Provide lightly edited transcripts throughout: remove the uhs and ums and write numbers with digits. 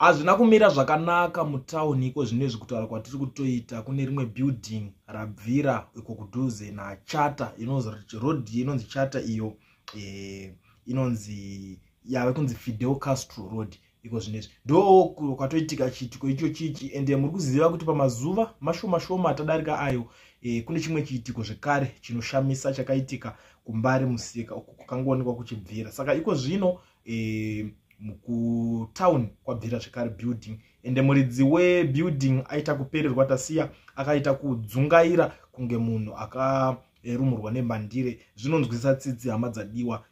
Hazvina kumira zvakanaka mutauni iko zvinezvi kutaura kwatiri kutoita. Kune rimwe building rabvira iko kudhuze naChata inonzi road inonzi Chata iyo inonzi yave kunzi Fidel Castro Road iko zvinezvi. Ndo kwatoitika chiitiko icho chichi ende muri kuziva kuti pamazuva mashoma atadarika ayo kune chimwe chiitiko zvekare chinoshamisa chakaitika kuMbare Musika uko kukangoonekwa kuchibvira. Saka iko zvino mukutown kwabvira zvekare building ende muridzi webuilding aita kupererwa tasiya akaita kudzungaira kunge munhu akarumurwa nemandire. Zvinonzwisa tsitsi hama dzadiwa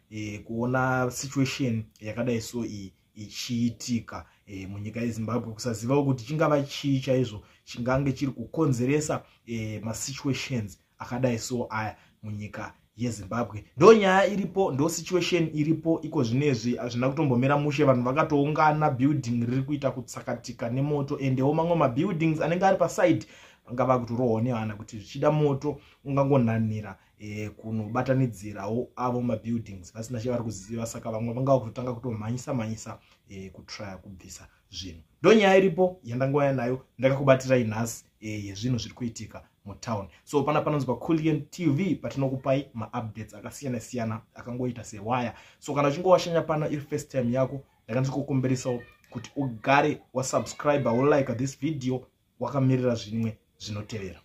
kuona situation yakadai so iyi ichiitika munyika yeZimbabwe, kusaziva kuti chingava chii chaizvo chingange chiri kukonzeresa masituations akadai so aya munyika yeZimbabwe. Ndo nyaya iripo, ndo situation iripo iko zvinezvi. Hazvina kutombomera mushe, vanhu vakatoungana, building riri kuita kutsakatika nemoto endewo mamwe mabuildings anenge ari paside vangava kutorohwa nevana kuti zvichida moto ungangonanira kunobatanidzirawo avo mabuildings vasina chavari kuziva. Saka vamwe vangava kutotanga kutomhanyisa kutraya kubvisa zvinhu. Ndo nyaya iripo yandangouya nayo ndakakubatirai nhasi yezvinhu zviri kuitika mutown. So panonzwa Kulian TV patinokupai maupdates akasiyana akangoita sewaya. So kana uchinge washanya pana iri first time yako ndakandikukumberisawo kuti ugare wasubscribe or like this video wakamirira zvimwe zvinotevera.